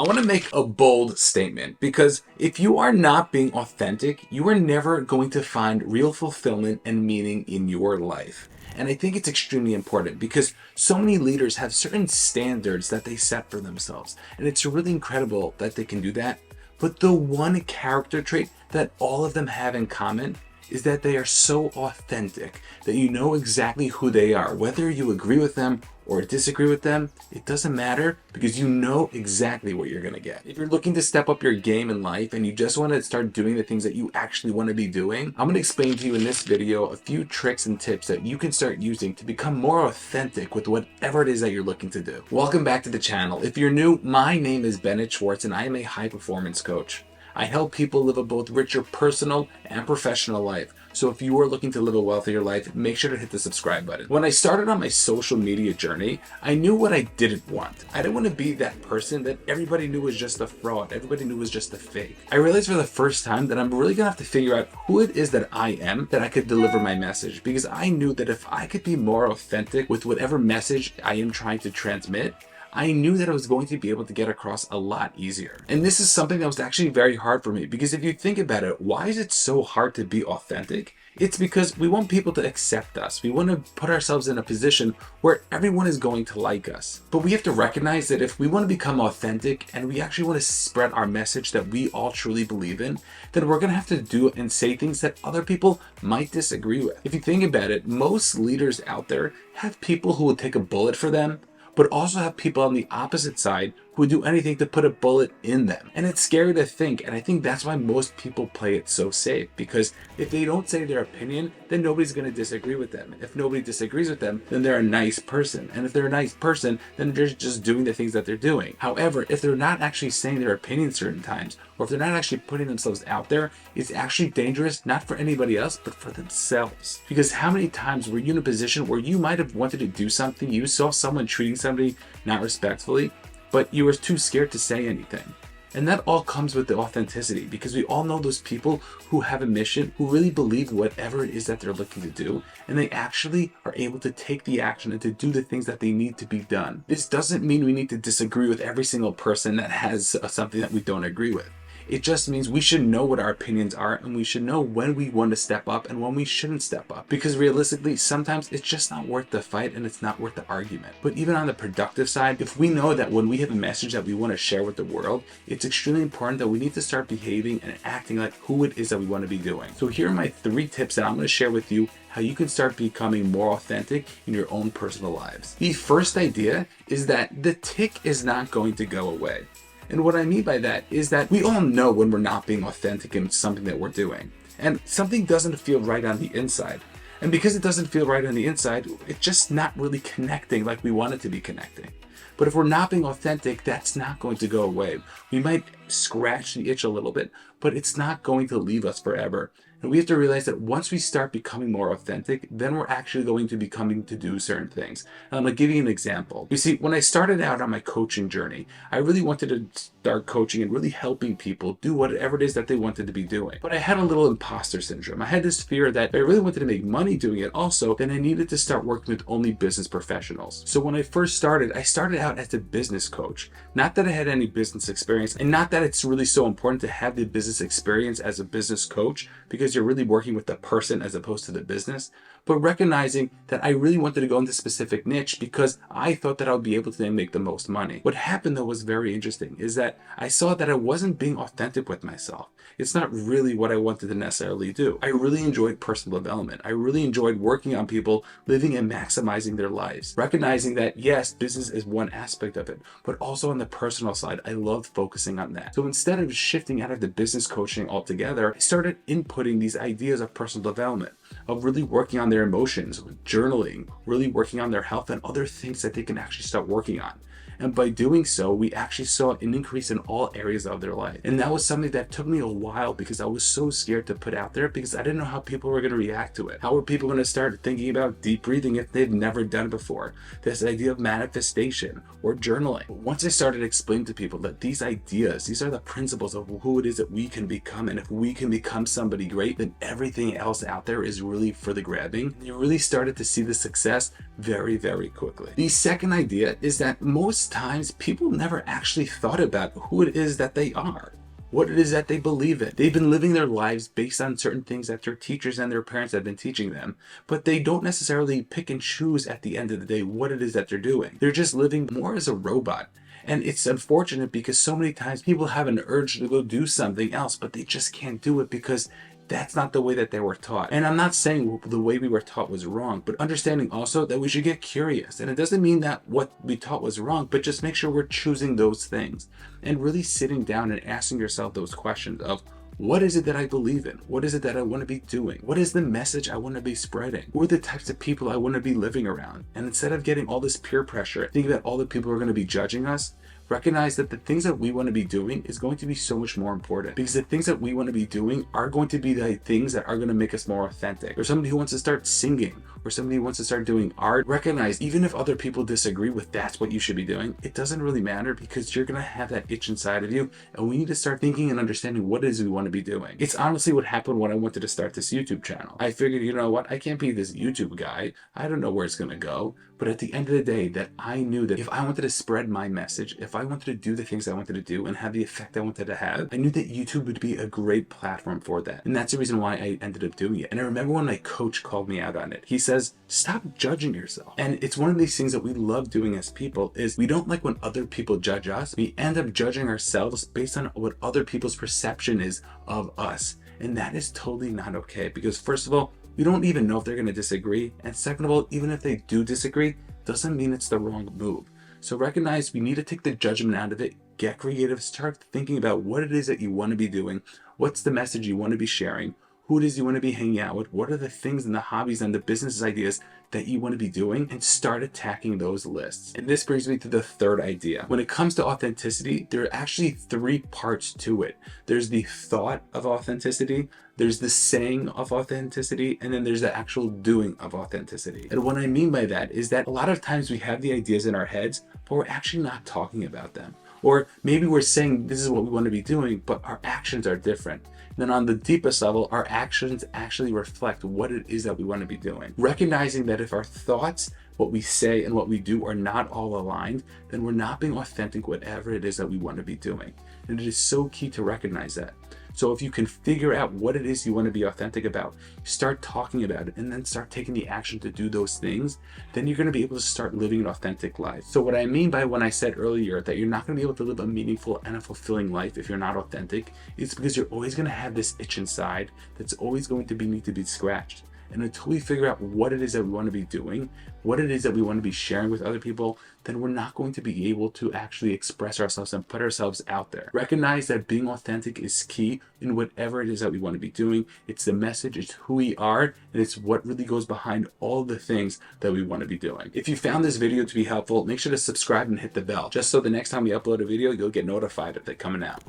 I want to make a bold statement because if you are not being authentic, you are never going to find real fulfillment and meaning in your life. And I think it's extremely important because so many leaders have certain standards that they set for themselves. And it's really incredible that they can do that. But the one character trait that all of them have in common is that they are so authentic that you know exactly who they are. Whether you agree with them or disagree with them, it doesn't matter because you know exactly what you're gonna get. If you're looking to step up your game in life and you just want to start doing the things that you actually want to be doing, I'm gonna explain to you in this video a few tricks and tips that you can start using to become more authentic with whatever it is that you're looking to do. Welcome back to the channel. If you're new, my name is Bennett Schwartz and I am a high performance coach. I help people live a both richer personal and professional life. So if you are looking to live a wealthier life, make sure to hit the subscribe button. When I started on my social media journey, I knew what I didn't want. I didn't want to be that person that everybody knew was just a fraud. Everybody knew was just a fake. I realized for the first time that I'm really gonna have to figure out who it is that I am, that I could deliver my message. Because I knew that if I could be more authentic with whatever message I am trying to transmit, I knew that I was going to be able to get across a lot easier. And this is something that was actually very hard for me because if you think about it, why is it so hard to be authentic? It's because we want people to accept us. We want to put ourselves in a position where everyone is going to like us. But we have to recognize that if we want to become authentic and we actually want to spread our message that we all truly believe in, then we're going to have to do and say things that other people might disagree with. If you think about it, most leaders out there have people who will take a bullet for them, but also have people on the opposite side who would do anything to put a bullet in them. And it's scary to think, and I think that's why most people play it so safe, because if they don't say their opinion, then nobody's going to disagree with them. If nobody disagrees with them, then they're a nice person. And if they're a nice person, then they're just doing the things that they're doing. However, if they're not actually saying their opinion certain times, or if they're not actually putting themselves out there, it's actually dangerous, not for anybody else, but for themselves. Because how many times were you in a position where you might have wanted to do something, you saw someone treating somebody not respectfully, but you were too scared to say anything. And that all comes with the authenticity, because we all know those people who have a mission, who really believe whatever it is that they're looking to do, and they actually are able to take the action and to do the things that they need to be done. This doesn't mean we need to disagree with every single person that has something that we don't agree with. It just means we should know what our opinions are and we should know when we want to step up and when we shouldn't step up. Because realistically, sometimes it's just not worth the fight and it's not worth the argument. But even on the productive side, if we know that when we have a message that we want to share with the world, it's extremely important that we need to start behaving and acting like who it is that we want to be doing. So here are my 3 tips that I'm going to share with you how you can start becoming more authentic in your own personal lives. The first idea is that the tick is not going to go away. And what I mean by that is that we all know when we're not being authentic in something that we're doing. And something doesn't feel right on the inside. And because it doesn't feel right on the inside, it's just not really connecting like we want it to be connecting. But if we're not being authentic, that's not going to go away. We might scratch the itch a little bit, but it's not going to leave us forever. And we have to realize that once we start becoming more authentic, then we're actually going to be coming to do certain things. And I'm going to give you an example. You see, when I started out on my coaching journey, I really wanted to start coaching and really helping people do whatever it is that they wanted to be doing. But I had a little imposter syndrome. I had this fear that if I really wanted to make money doing it also, then I needed to start working with only business professionals. So when I first started, I started out as a business coach. Not that I had any business experience, and not that it's really so important to have the business experience as a business coach, because you're really working with the person as opposed to the business, but recognizing that I really wanted to go into a specific niche because I thought that I would be able to then make the most money. What happened though was very interesting, is that I saw that I wasn't being authentic with myself. It's not really what I wanted to necessarily do. I really enjoyed personal development. I really enjoyed working on people living and maximizing their lives. Recognizing that yes, business is one aspect of it, but also on the personal side, I loved focusing on that. So instead of shifting out of the business coaching altogether, I started inputting these ideas of personal development, of really working on their emotions, journaling, really working on their health and other things that they can actually start working on. And by doing so, we actually saw an increase in all areas of their life. And that was something that took me a while because I was so scared to put out there because I didn't know how people were going to react to it. How were people going to start thinking about deep breathing if they've never done it before? This idea of manifestation or journaling. Once I started explaining to people that these ideas, these are the principles of who it is that we can become. And if we can become somebody great, then everything else out there is really for the grabbing. You really started to see the success very, very quickly. The second idea is that most most times people never actually thought about who it is that they are, what it is that they believe in. They've been living their lives based on certain things that their teachers and their parents have been teaching them, but they don't necessarily pick and choose at the end of the day what it is that they're doing. They're just living more as a robot. And it's unfortunate because so many times people have an urge to go do something else, but they just can't do it because that's not the way that they were taught. And I'm not saying the way we were taught was wrong, but understanding also that we should get curious. And it doesn't mean that what we taught was wrong, but just make sure we're choosing those things and really sitting down and asking yourself those questions of, what is it that I believe in? What is it that I want to be doing? What is the message I want to be spreading? Who are the types of people I want to be living around? And instead of getting all this peer pressure, think about all the people who are going to be judging us, recognize that the things that we want to be doing is going to be so much more important, because the things that we want to be doing are going to be the things that are going to make us more authentic. Or somebody who wants to start singing, or somebody who wants to start doing art, recognize even if other people disagree with that's what you should be doing, it doesn't really matter, because you're going to have that itch inside of you, and we need to start thinking and understanding what it is we want to be doing. It's honestly what happened when I wanted to start this YouTube channel. I figured, you know what, I can't be this YouTube guy. I don't know where it's going to go. But at the end of the day, that I knew that if I wanted to spread my message, if I wanted to do the things I wanted to do and have the effect I wanted to have, I knew that YouTube would be a great platform for that. And that's the reason why I ended up doing it. And I remember when my coach called me out on it. He says, stop judging yourself. And it's one of these things that we love doing as people is we don't like when other people judge us. We end up judging ourselves based on what other people's perception is of us. And that is totally not okay, because first of all, we don't even know if they're going to disagree. And second of all, even if they do disagree, doesn't mean it's the wrong move. So recognize we need to take the judgment out of it, get creative, start thinking about what it is that you want to be doing, what's the message you want to be sharing, who it is you want to be hanging out with, what are the things and the hobbies and the business ideas that you want to be doing, and start attacking those lists. And this brings me to the third idea. When it comes to authenticity, there are actually 3 parts to it. There's the thought of authenticity, there's the saying of authenticity, and then there's the actual doing of authenticity. And what I mean by that is that a lot of times we have the ideas in our heads, but we're actually not talking about them. Or maybe we're saying this is what we want to be doing, but our actions are different. And then on the deepest level, our actions actually reflect what it is that we want to be doing. Recognizing that if our thoughts, what we say, and what we do are not all aligned, then we're not being authentic whatever it is that we want to be doing. And it is so key to recognize that. So if you can figure out what it is you want to be authentic about, start talking about it, and then start taking the action to do those things, then you're going to be able to start living an authentic life. So what I mean by when I said earlier that you're not going to be able to live a meaningful and a fulfilling life if you're not authentic, it's because you're always going to have this itch inside that's always going to need to be scratched. And until we figure out what it is that we want to be doing, what it is that we want to be sharing with other people, then we're not going to be able to actually express ourselves and put ourselves out there. Recognize that being authentic is key in whatever it is that we want to be doing. It's the message, it's who we are, and it's what really goes behind all the things that we want to be doing. If you found this video to be helpful, make sure to subscribe and hit the bell, just so the next time we upload a video, you'll get notified of it coming out.